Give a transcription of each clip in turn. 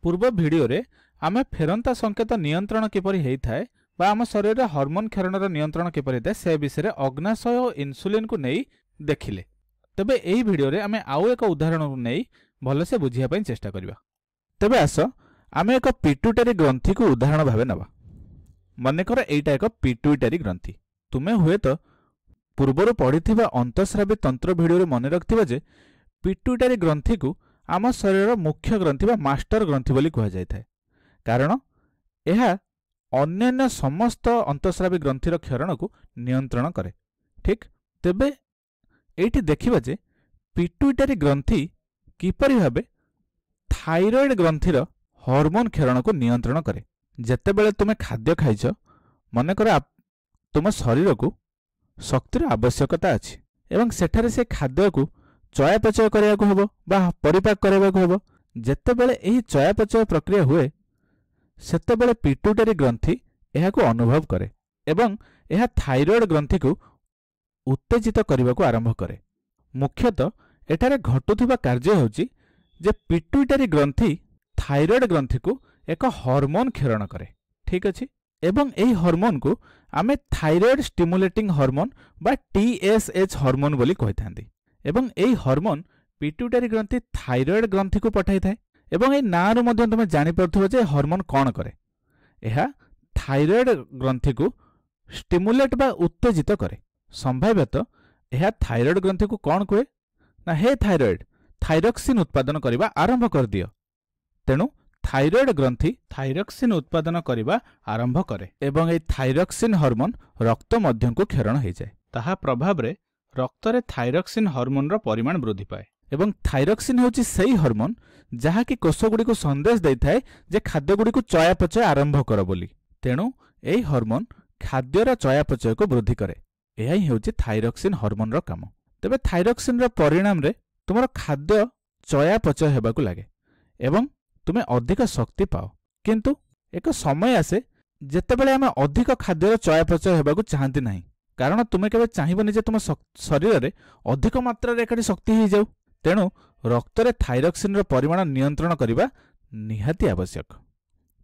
पूर्व भिडियो रे आमे फेरंता संकेत नियंत्रण किपरि हेइथाय बा आम शरीर रे हार्मोन क्षरणर नियंत्रण किपरि हेइथाय से विषय अग्नाशय और इन्सुलिन को नहीं देखिले। तबे एही भिडियो रे आमे आउ एक उदाहरण को नहीं भलसे बुझिया पई चेष्टा करिबा। तबे आस आमे एक पिट्यूटरी ग्रंथि को उदाहरण भाबे नबा। मनेकर एइटा एक पिट्यूटरी ग्रंथि। तुमे हुए तो पूर्वरु पढ़िथिबा अंतःस्रावी तंत्र भिडियो रे मने रखथिबा जे पिट्यूटरी ग्रंथि को आम शरीर मुख्य ग्रंथि बा मास्टर ग्रंथि बोली कहा जायथाय, कारण यह अन्य समस्त अंतःस्रावी ग्रंथिर क्षरण को नियंत्रण करे। ठीक तेबे एठी देखिबा जे पिट्यूटरी ग्रंथि किपरि भाबे थायराइड ग्रंथिर हार्मोन क्षरण को नियंत्रण करे। जेतेबेले तुमे खाद्य खाइछ, मनेकर तुम शरीर को शक्तिर आवश्यकता अछि एवं सेठारे से खाद्य को चयापचय करिया को हबो बा परिपाक करिया को हबो। जेतेबेले एही चयापचय प्रक्रिया हुए सेतेबेले पिट्यूटरी ग्रंथि एहा को अनुभव करे एवं एहा थायराइड ग्रंथि को उत्तेजित करने को आरंभ करे। मुख्यतः एठारे घटुथिबा कार्य होची जे पिट्यूटरी ग्रंथि थायराइड ग्रंथि को एक हार्मोन क्षरण करे। ठीक अछि, एवं एही हार्मोन को आमे थायराइड स्टिमुलेटिंग हार्मोन बा टीएसएच हार्मोन बोली कहिथांदी। एवं एही हार्मोन पिट्यूटरी ग्रंथि थायराइड ग्रंथि को पठाई थाए एवं एही नारु मध्य तुमे जानि परथुबो जे हार्मोन कोन करे। एहा थायराइड ग्रंथि को स्टिमुलेट बा उत्तेजित करे। संभाव्यतः एहा थायराइड ग्रंथि को कोन कहे ना, हे थायराइड थायरॉक्सिन उत्पादन करिबा आरंभ कर दियो। तेणु थायराइड ग्रंथि थायरॉक्सिन उत्पादन करिबा आरंभ करे एवं ए थायरॉक्सिन हार्मोन रक्त मध्यम को क्षरण हो जाए। ताहा प्रभाव रे रक्त रे थायरॉक्सिन हार्मोन रो परिमाण वृद्धि पाए एवं थायरॉक्सिन होची सही हार्मोन जहा कि कोष गुडी को संदेश दैथाय जे खाद्य गुडी को चयापचय आरंभ कर बोली। तेणु एही हार्मोन खाद्यर चयापचय को वृद्धि करे। एहा ही होची थायरॉक्सिन हार्मोन रो काम। तबे थायरॉक्सिन रो परिणाम रे तुमरो खाद्य चयापचय हेबाकू लागे एवं तुमे अधिक शक्ति पाओ। किंतु एक समय आसे जेतेबेले आमे अधिक खाद्यर चयापचय हेबाकू चाहंती नाही, कारण तुमे केबे चाहिबनी जे तुम शरीर रे अधिक मात्रा रे एकाडी शक्ति हो जाऊ। तेणु रक्त रे थायरॉक्सिन रो परिमाण नियंत्रण करिबा निहाती आवश्यक।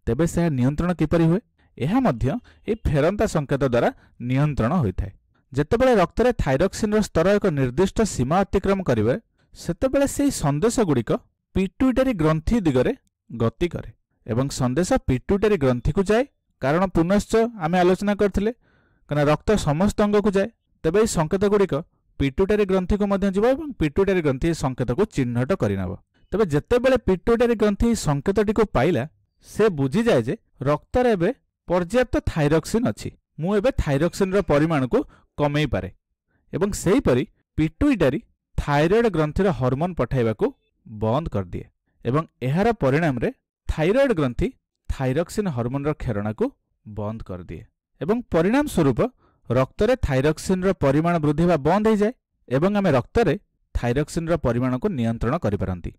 तेबे से नियंत्रण किपरि हुए? एहा मध्य ए फेरंता संकेत द्वारा नियंत्रण होइथाय। जेतेबेले रक्त रे थायरॉक्सिन रो स्तर एक निर्दिष्ट सीमा अतिक्रम करिवे सेतेबेले सेही संदेश गुडिक पिट्यूटरी ग्रंथि दिगरे गति करे एवं संदेश पिट्यूटरी ग्रंथि को जाए, कारण पुनश्च आमे आलोचना करथिले कना रक्त समस्त अंग को जाए। तेबे संकेत गुडिक पिट्यूटरी ग्रंथि को मध्य जीव एवं पिट्यूटरी ग्रंथि संकेत को चिन्हट करिनब। तबे जेतेबेले पिट्यूटरी ग्रंथि संकेतटी को पाइला से बुझी जाए जे रक्त रे एबे पर्याप्त थायरॉक्सिन अछि, मु एबे थायरॉक्सिन रो परिमाण को कमेई पारे एवं सेही परि पिट्यूटरी थायराइड ग्रंथिर हार्मोन पठाइबा को बंद कर दिए एवं एहार परिणाम रे थायराइड ग्रंथि थायरॉक्सिन हार्मोन रो क्षरण को बंद कर दिए एवं परिणाम स्वरूप रक्त रे थायरॉक्सिन रो परिमाण वृद्धि बा बंद हो जाए एवं आमे रक्त रे थायरॉक्सिन रो परिमाण को नियंत्रण करि पारंती।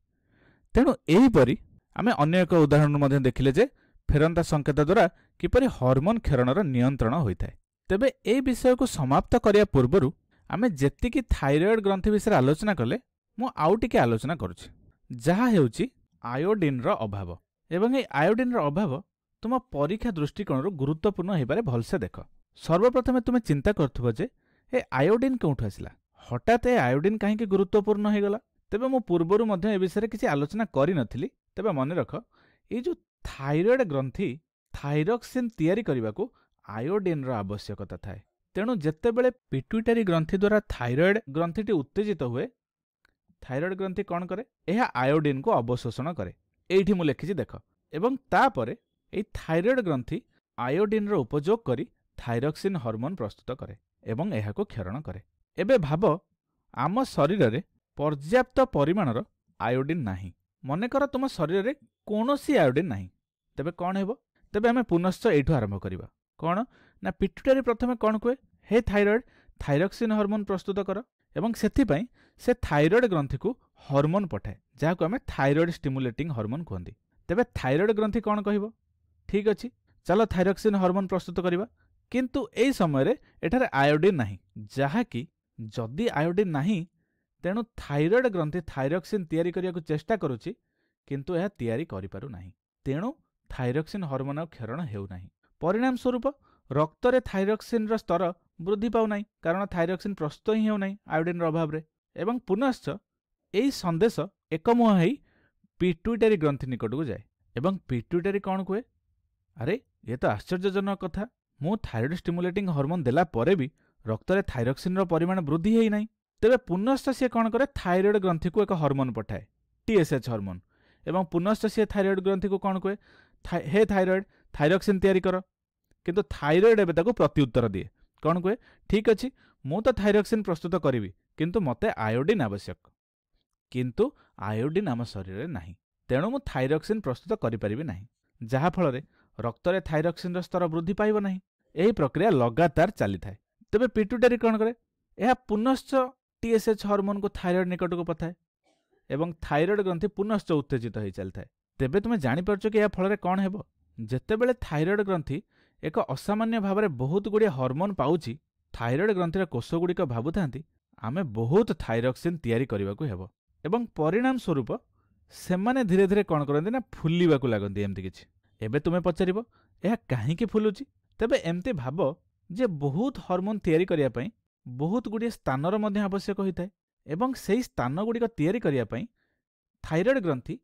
तेणु एही परि आमे अन्य एक उदाहरण मध्ये देखिले जे फेरंता संकेत द्वारा किपरि हार्मोन क्षरणर नियंत्रण होइथाय। तेबे ए विषय को समाप्त करिया पूर्वरु आमे जेतिकी थायराइड ग्रंथि विषय आलोचना कले मु आउ टिके आलोचना करूछि, जहा हेउछि आयोडीन रो अभाव। एवं ए आयोडीन रो अभाव तुम परीक्षा दृष्टिकोण गुरुत्वपूर्ण हेबारे भलसे देख। सर्वप्रथमे तुमे चिंता करथुबो जे ए आयोडीन कोठु आसिला, हठात ए आयोडीन काहेकि गुरुत्वपूर्ण हे गला। तेबे मु पूर्वरु मध्ये ए विषय किछि आलोचना करि नथिली। तेबे मने रख, ए जो थायराइड ग्रंथि थायरॉक्सिन तयारी करिबाकू आयोडीन रो आवश्यकता थाए। तेणु जेतेबेले पिट्यूटरी ग्रंथि द्वारा थायराइड ग्रंथिटी उत्तेजित हुए, थायराइड ग्रंथि कौन करे? यह आयोडीन को अवशोषण करे। एठी मु लिखिछि देख। एवं तापरे ए थायराइड ग्रंथि आयोडीन रो उपयोग करी थायरॉक्सिन हार्मोन प्रस्तुत करे एवं एहा को क्षरण करे। एबे भाब आम शरीर रे पर्याप्त परिमाणर आयोडीन नाही। मनेकर तुम शरीर रे कोनोसी आयोडीन नाही, तेबे कौन हेबो? तेबे आमे पुनश्च एठु आरंभ करिबा। कौन ना, पिट्यूटरी प्रथमे कौन कहे? हे थायराइड थायरॉक्सिन हार्मोन प्रस्तुत कर एवं सेथि पई से थायराइड ग्रंथि को हार्मोन पठाए, जहा को आमे थायराइड स्टिमुलेटिंग हार्मोन कहंदी। तेबे थायराइड ग्रंथि कौन कहिबो? ठीक अछि, चलो थायरॉक्सिन हार्मोन प्रस्तुत करिबा। किंतु एई समय रे एठारे आयोडीन नाही, जहा कि जदि आयोडीन नाही तेणु थायराइड ग्रंथि थायरॉक्सिन तयारी करिया को चेष्टा करूछि, किंतु यह तयारी करि पारु नाही। तेणु थाइरोक्सिन हार्मोन आ क्षरण हेउना। परिणाम स्वरूप रक्तरे थाइरोक्सिन स्तर वृद्धि पाउना कारण थाइरोक्सिन प्रस्तुत ही हेउना आयोडीन अभाव एवं पुनश्च यही संदेश एकमुहा हो पिट्यूटरी ग्रंथि निकट को जाए एवं पिट्यूटरी कौन कहे अरे ये तो आश्चर्यजनक कथा मु थायराइड स्टिमुलेटिंग हार्मोन देला परे भी रक्तरे थाइरोक्सिन परिमाण वृद्धि है ना तेरे पुनश्च सी कौन करे थायराइड ग्रंथि को एक हार्मोन पठाए TSH हार्मोन एवं पुनश्च सी थायराइड ग्रंथि को कौन कहे हे थायराइड थाइरोक्सिन तैयारी कर किंतु थायराइड एबे ताको प्रत्युत्तर दिए कौन कहे ठीक अच्छे मु तो थाइरोक्सिन प्रस्तुत करी किंतु मते आयोडीन आवश्यक किंतु आयोडीन आम शरीर ना तेणु मु थाइरोक्सिन प्रस्तुत करि ना जहाँफल रक्तरे थाइरोक्सिन स्तर वृद्धि पाइब ना यही प्रक्रिया लगातार चली थाए तेबे पिट्यूटरी कौन करे यह पुनश्च TSH हार्मोन को थायराइड निकट को पठाए एवं थायराइड ग्रंथि पुनश्च उत्तेजित हो चलता है तेबे तुम जापर कि यह फल कौन हेबो जेतेबेले थायराइड ग्रंथि एक असामान्य भाव में बहुत गुड़िया हार्मोन पाउछि थायराइड ग्रंथिर कोषगुड़िक भावुथांती आमे बहुत थाइरोक्सिन तैयारी करने को हेबो एवं परिणाम स्वरूप सेमाने धीरे धीरे कौन करते ना फुलिबा को लागंती एमती किछि एबे तुमे पचारिबो यह काहेकि फुलुछि तेबे एमती भाव जे बहुत हार्मोन तैयारी करिया पई बहुत गुड़िया स्थानर मध्य आवश्यक होता है एवं सेही स्थान गुड़िक तैयारी करिया पई थायराइड ग्रंथि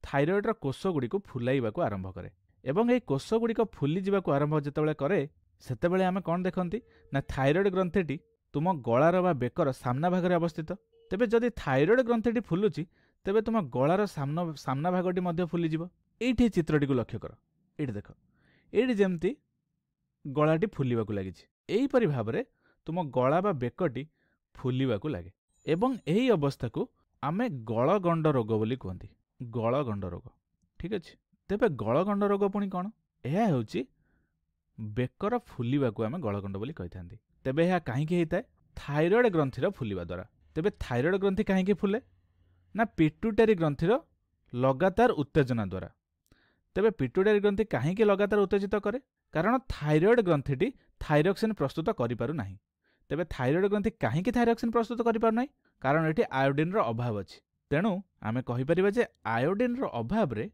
थायराइडर कोषगुड़ी को फुलाइबा को आरंभ करे एवं ए कोषगुड़िक फुली जावा को आरंभ जेतेबेले करे सेतेबेले आमे कौन देखंती ना थायराइड ग्रंथिटी तुम गଳାର ବା बेकर सामना भाग में अवस्थित तेबे जदि थायराइड ग्रंथिटी फुलुची तेबे तुम गଳାର सामना भागटी मध्य फुलीजिव एठी चित्रटी को लक्ष्य कर एठी देख एठी जेमती गଳାटी फुलिबा को लागिछि एहीपरि भाव में तुम गଳା बा बेकटी फुलिबा को लागे एवं एही अवस्था को आमे गलगंड रोग बोली कहती गलगंड रोग ठीक अच्छे तेबे गलगंड रोग पुणी कौन यह होची बेकर फुलिबा को आमे गलगंड बोली कहि थांती तेबे यह कहीं होता है थायराइड ग्रंथिर फुलिबा द्वारा तेबे थायराइड ग्रंथि कहीं फुले ना पिट्यूटरी ग्रंथिर लगातार उत्तेजना द्वारा तेबे पिट्यूटरी ग्रंथि कहीं लगातार उत्तेजित करे कारण थायराइड ग्रंथिटी थाइरोक्सिन प्रस्तुत करि पारु नाही तेबे थायराइड ग्रंथि कहीं थाइरोक्सिन प्रस्तुत करि पारु नाही कारण एटी आयोडीन रो अभाव अछि तेणु आमे कहि परिबा जे आयोडीन रो अभाव रे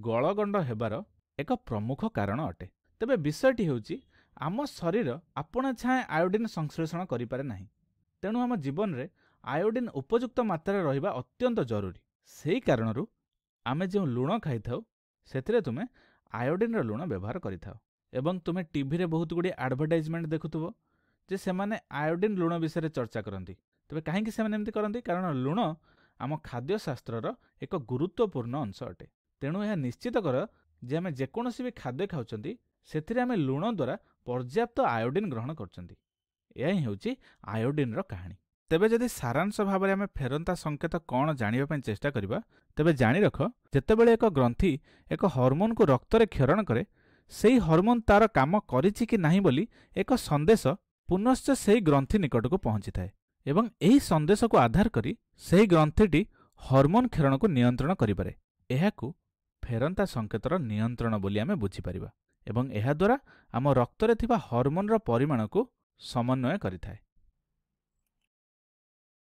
गलगंड हेबार एक प्रमुख कारण अटे तेबे विषयटी होउची आम शरीर आपण छाए आयोडीन संश्लेषण करि पारे नाही तेणु आम जीवन रे आयोडीन उपयुक्त मात्रा रहिबा अत्यंत जरूरी सेही कारणरू आमे जो लुण खाई थाउ सेथिरे तुमे आयोडीन रो लुण व्यवहार करि थाउ एवं तुमे टीवी रे बहुत गुडी एडवर्टाइजमेंट देखुथबो जे सेमाने आयोडीन लुण विषय चर्चा करती तेबे काहेकि सेमाने एमती करती कारण लुण आम खाद्य शास्त्रर एक गुरुत्वपूर्ण अंश अटे तेणु यह निश्चित कर जे आमे जेकोसी भी खाद्य खाउचंती सेथिरे आमे लुण द्वारा पर्याप्त आयोडीन ग्रहण करचंती यह ही होची आयोडीन रो कहानी तेबे जदि सारांश भाव में आमे फेरंता संकेत कौन जानिबा पई चेष्टा करिबा तेबे जानि रख जेतेबेले एक ग्रंथि एक हार्मोन को रक्तरे क्षरण करे सेही हार्मोन तार काम करिछि कि नाही बोली एक संदेश पुनश्च सेही ग्रंथि निकट को पहुंची थाए एवं एही संदेश को आधार करी सेही ग्रंथिटी हार्मोन क्षरण को नियंत्रण करि पारे एहाकू फेरंता संकेतर नियंत्रण बोली आमे बुझी परिबा एवं एहा द्वारा आम रक्तरे थिबा हार्मोन रो परिमाण को समन्वय करिथाए।